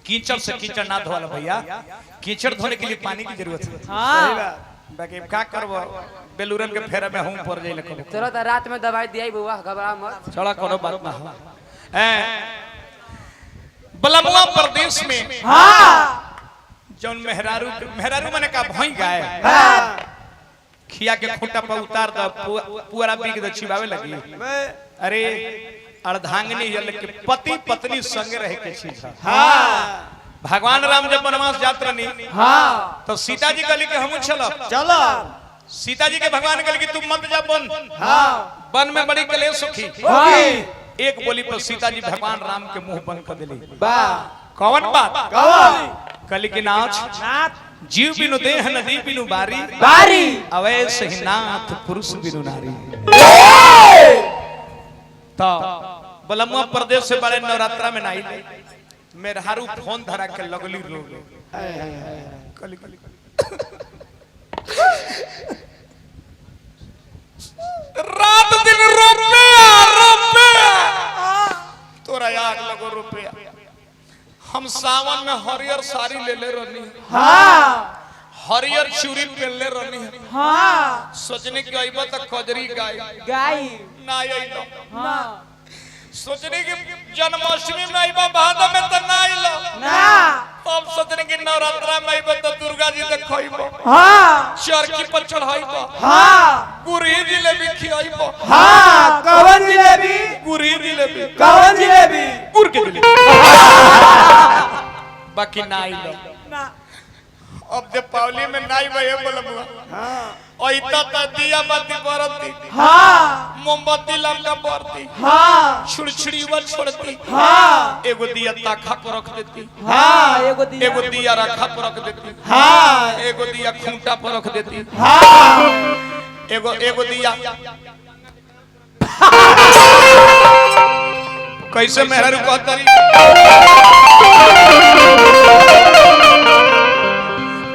कीचड़ से कीचड़ ना धोला भैया, कीचड़ धोने के लिए पानी की जरूरत है। हां बाकी क्या करबो बेलूरन के फेरा में हम पड़ जाइले कबो। चलो तो रात में दवाई दियाई बुआ, घबरा मत। चला कोनो बात ना हो। बलमुआ प्रदेश में हां जौन मेहरारू माने का भई गाय खिया के खूंटा पर उतार द पूरा बिग द छिबावे लगी। अरे अर्धांगिनी जल के पति पत्नी संग रहे के चीज है। हां भगवान राम जब वनवास यात्रा नहीं हां तो सीता जी कहली कि हम चलो सीता जी के भगवान कहली कि तुम मत जा वन। हां वन में बड़ी कलेश सुखी एक बोली पर सीता जी भगवान राम के मुंह बंद कर दिली। वाह कौन बात कहली कि नाच जीव बिनु देह नदी बिनु बारी बारी अवैस ही नाथ पुरुष बिनु नारी। तो बलमुआ प्रदेश से बड़े नवरात्रा में नाई मेहरारू फोन धरा के लगली रोले रात दिन रुपया तोरा आग लगो रुपया। हम सावन में हरियर साड़ी ले ले रहनी हां हरियर चूड़ी पहन ले रहनी हां सोचने की आइबा त खजरी गाय ना आइलो हां सोचने की जन्माष्टमी में आइबा भादो में त ना आइलो ना तब सोचने की नवरात्रा में आइबा त दुर्गा जी देखइबो हां चरखी पर चढ़ाइबो हां गुरी जिलेबी खियाइबो हां कवन जिलेबी गुरी जिलेबी कवन जिलेबी गुर के जिलेबी बाकी ना आइलो ना अब जब पावली में नाई भए बोलबुआ हां ओइता त दिया बाती बरती हां मोमबत्ती लमका बरती हां छुड़छुड़ीवा छोड़ती हां एगो दिया ताखा पर रख देती हां एगो दिया रखा पर रख देती हां एगो दिया खूंटा पर रख देती हां एगो दिया कैसे मेहरारू कहतरी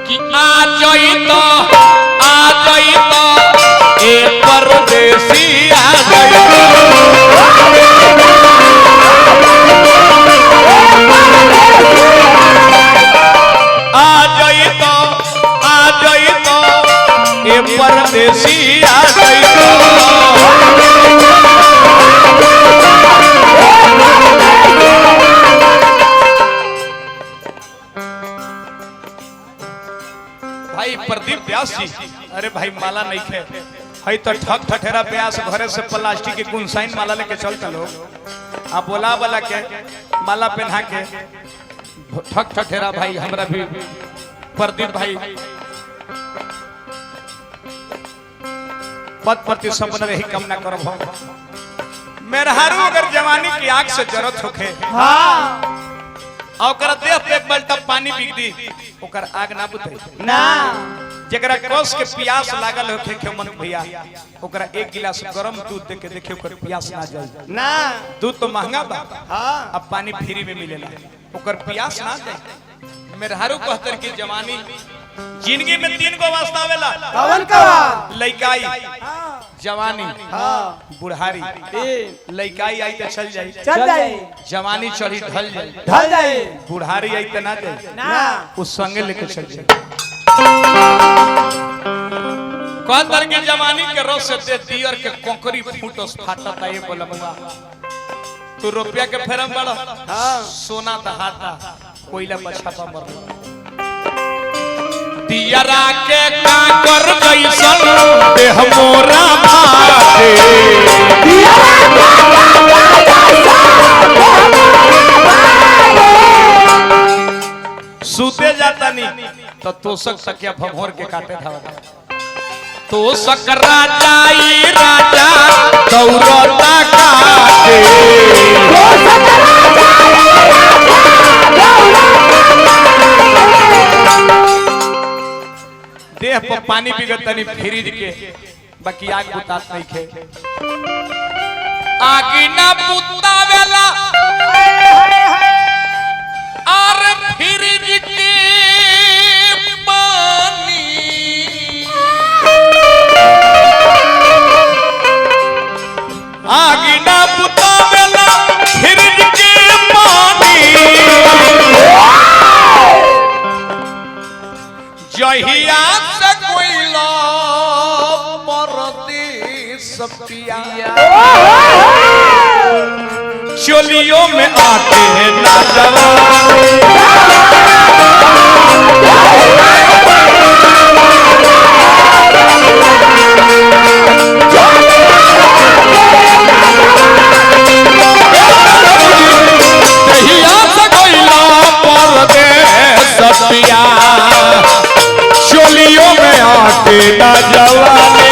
कि आ जाई तो ए परदेसी आ जाई तो ए परदेसी आ जाई भाई प्रदीप व्यास जी अरे भाई माला नहीं खे है तो ठक ठठेरा व्यास घरे से प्लास्टिक की गुनसाइन माला लेके चलता लोग आप बोला वाला के माला पहना के ठक ठठेरा भाई हमरा भी प्रदीप भाई पद प्रति संपन्न रही कामना करब। मेहरारू अगर जवानी की आग से जरूरत होखे हां ओकरा देह पे एक बाल्टा पानी बिक दी ओकर आग ना बुझे ना जेकरा कोस के प्यास लागल होखे के मन भैया ओकरा एक गिलास गरम दूध दे के देखियो ओकर प्यास ना जाए ना दूध तो महंगा बा हां अब पानी फ्री में मिलेला ओकर प्यास ना जाए। मेहरारू कहतर की जवानी जिंदगी में 3 गो अवस्था आवेला कौन कौन लइकाई जवानी हां बुढ़ारी लइकाई आई तो चल जाई जवानी चढ़ी ढल जाए बुढ़ारी आई तो ना जाए ना उस संगे लेके चल जाए। कौन तरह की जवानी के रस से दे दियर के कोकरी फूटस फाटता ये बोलबा तू रुपया के फेरम बड़ा हां सोना दहाता कोयला बछापा मर दियरा के काकर जैसन देह मोरा भाते सूते जाता नहीं तो तोसक सकिया भभोर के काटे धावता तोसक राजाई राजा दौड़ता काटे देह पर पानी बिगड़ता नहीं फ्रिज के बाकी आग बुतात नहीं खे आगी ना बुतावेला और फ्रिज के पानी आगी ना बुतावेला फ्रिज के पानी चोलियों में आके ना जवानी सतिया चोलियों में आके ना जवानी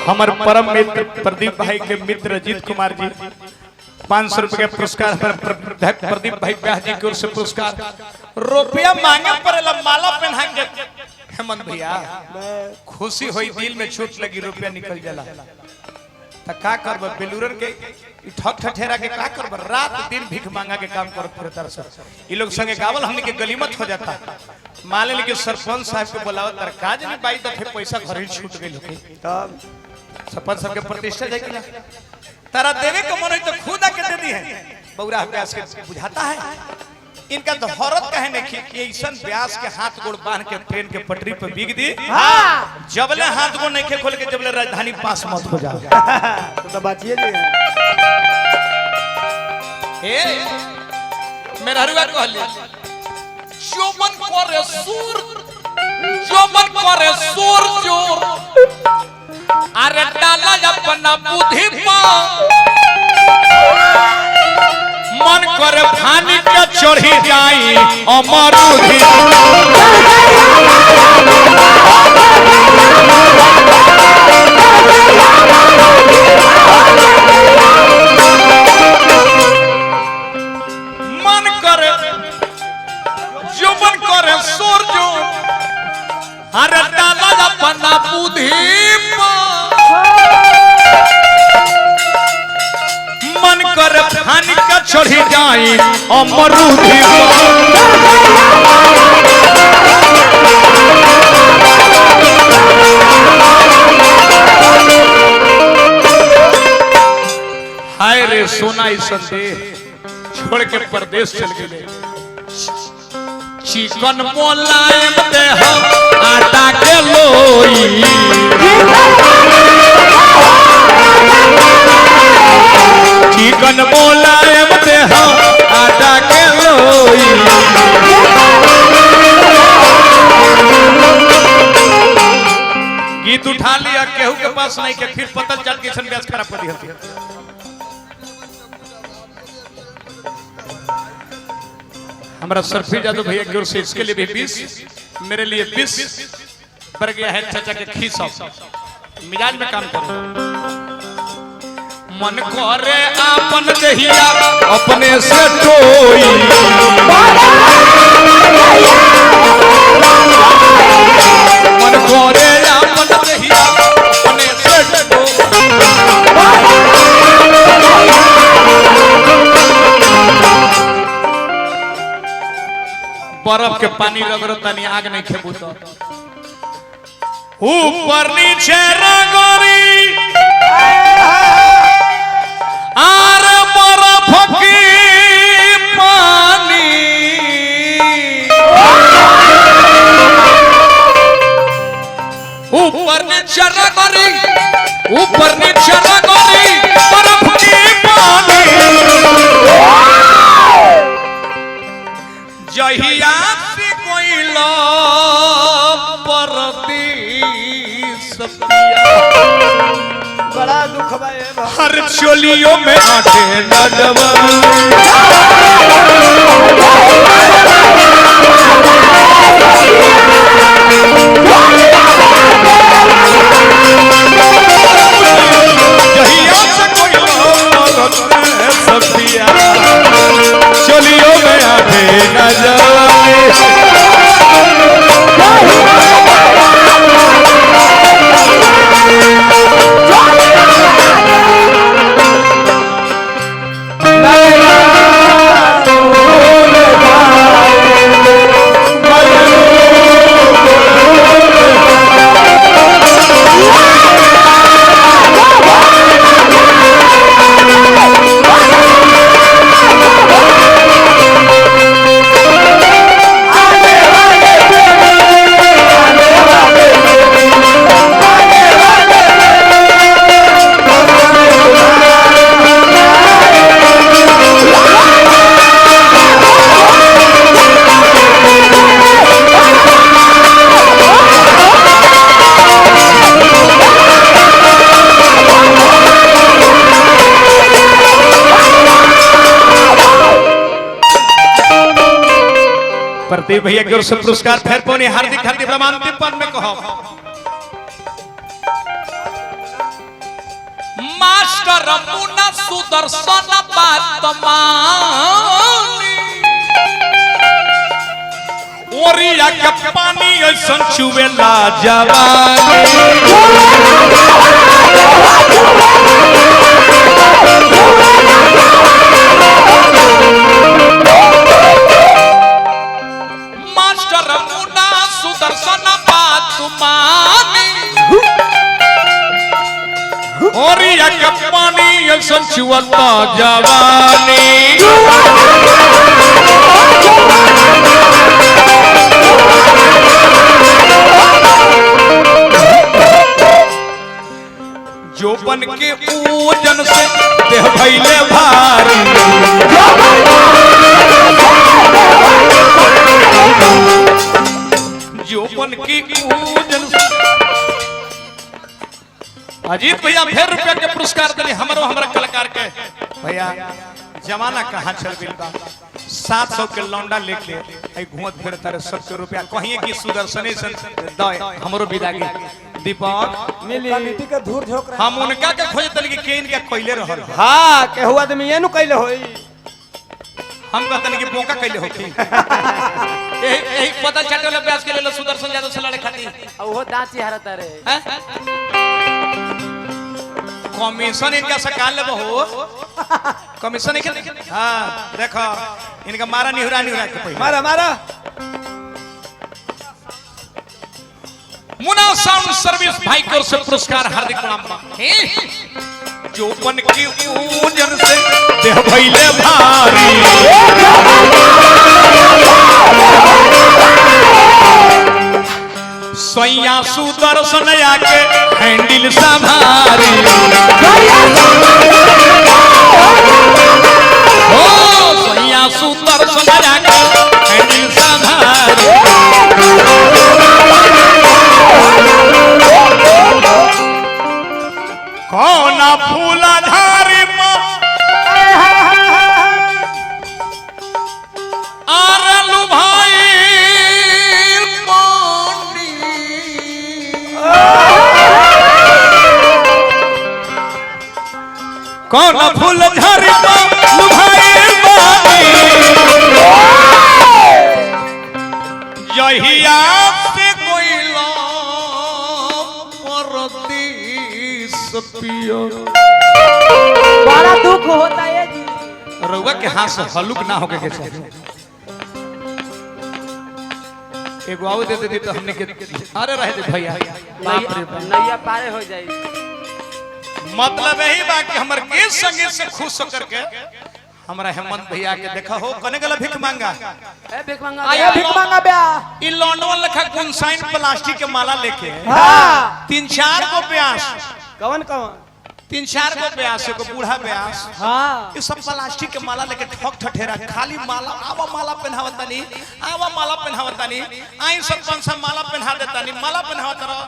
हमारे परम मित्र प्रदीप भाई के मित्र अजीत कुमार जी 500 रुपए के पुरस्कार प्रदीप भाई ब्याह जी की ओर से पुरस्कार रुपया मांगे पर माला पहना के हेमंत भैया खुशी हुई दिल में चोट लगी रुपया निकल जाला त का करब बेलूरन के ठक ठठेरा के का करब रात दिन भीख मांगा के काम करत पड़े तरह से ई लोग संगे गावल हमने के गलीमत हो जाता मान ले के सरपंच साहब के बुलावत तर काज नहीं बाई दफे पैसा घर ही छूट गइल होके तब सरपंच साहब के प्रतिष्ठा जाए कि ना तारा देवे को मन है तो खुद आके दे दी है बौरा व्यास के बुझाता है इनका तो हौरत कहने की ऐसन व्यास के हाथ गोड़ बांध के ट्रेन के पटरी पे बिग दी जबले हाथ गोड़ नहीं खोल के जबले राजधानी पास मत हो जाओ तो बातिए नहीं है ए मेरा हरुआ कहली जोमन करे सूर जोर अरे डाला अपना बुद्धि मन करे फानी के चढ़ी जाई अमरूदी मन करे जो मन करे सोर जो अरे डाला अपना बुद्धि मन कर फानी का चढ़ी जाई अमरूदी हाय रे सोना ई संदेह छोड़ के परदेश चल गए चिकन मोलायम देह आटा के लोई चिकन मोलायम देह आटा के लोई गीत उठा लिया केहू के पास नहीं के फिर पतल चट के सन ब्याज खराब कर दी हमारा सरफी जादू भैया की ओर से इसके लिए भी 20 मेरे लिए 20 बढ़ गया है चाचा के खीसा मिजाज में काम करो मन करे आपन दहिया अपने से टोई मन करे आपन दहिया अपने से बर्फ के पानी रगड़ता नहीं आग नहीं खेबू तो ऊपर नीचे रगड़ी नीचे रगड़ी ऊपर नीचे रगड़ी बर्फ की पानी जहिया से कोइला परदेस बड़ा दुख बा ए बा। हर चोलियों में आटे नडवा चोलियों में आटे नडवा प्रदीप भैया की ओर से पुरस्कार फेर पौने हार्दिक हार्दिक प्रणाम दीपन में कहो मास्टर मुन्ना सुदर्शन बात मानी ओरिया के पानी ऐसन चुवेला जवानी सुदर्शन बात मानी और एक पानी ऐसन चुवता जवानी जोबन के ओजन से देह भइले भारी जोबन की ओजन से अजीत भैया फिर रुपया के पुरस्कार दिले हमरो हमरा कलाकार के भैया जमाना कहां चल गइल बा 700 के लौंडा लेके आई घूमत फिरत रे 70 रुपया कहिए कि सुदर्शने से दय हमरो विदागी दीपक मिली कमिटी के धूर झोक रहा हम उनका के खोजतल कि केन के कइले रहल हां केहू आदमी एनु कइले होई हम कहतन कि बोका कइले होती एही पता चटल अभ्यास के ले सुदर्शन यादव से लड़े खाती ओहो दांत हरत रे कमीशन इनका सकाल ले हो कमीशन के हां देखो इनका मारा निहुरा निहुरा के पहले मारा मारा मुना साउंड सर्विस भाई की ओर से पुरस्कार हार्दिक प्रणाम जोपन की ओजन से देह भइले भारी सैया सुदर्शन आके हैंडल संभारी ओ सैया सुदर्शन आके हैंडल संभारी कौना फूला धारी आरलू भाई कौना फूल धारी यही आपसे कोई पियो बड़ा दुख होता है जी रउआ के हाथ से हलुक ना होके के चाहिए एगो आवे दे दे तो हमने के अरे रह दे भैया बाप रे बाप नैया पारे हो जाई मतलब यही बा कि हमर के संगे से खुश होकर के हमरा हेमंत भैया के देखा हो कने गला भिख मांगा ए भिख मांगा आया भिख मांगा ब्या इ लॉन्डन लखा गुनसाइन प्लास्टिक के माला लेके हाँ 3-4 गो प्यास कौन कौन 3-4 गो प्यास को बूढ़ा प्यास हाँ ये सब प्लास्टिक के माला लेके ठक ठठेरा खाली माला आवा माला पहनावतानी आवा माला पहनावतानी आई सब पंसा माला पहना देतानी माला पहनावत रह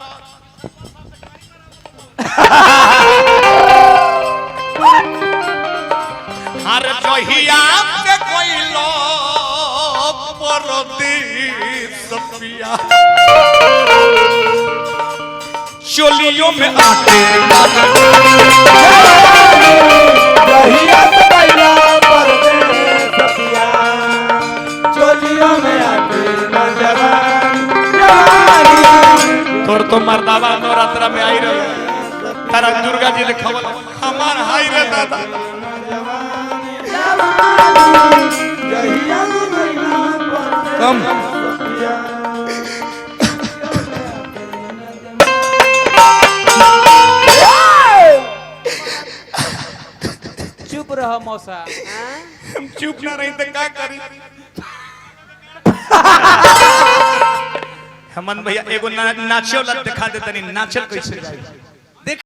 हर जहिया के कोई लोग परदेस पिया चोलियों में आके जहिया से कैला परदेस पिया चोलियों में आके नौजवान जवानी तोर तो मर्दावा नवरात्रा में आई रहे तारा दुर्गा जी लिखवल हमार हाई रे दादा जहिया से कैला कम चुप रहो मौसा हम चुप ना रही तो क्या करी हेमंत भैया एगो नाचे वाला दिखा देतनी नाचल कैसे जाए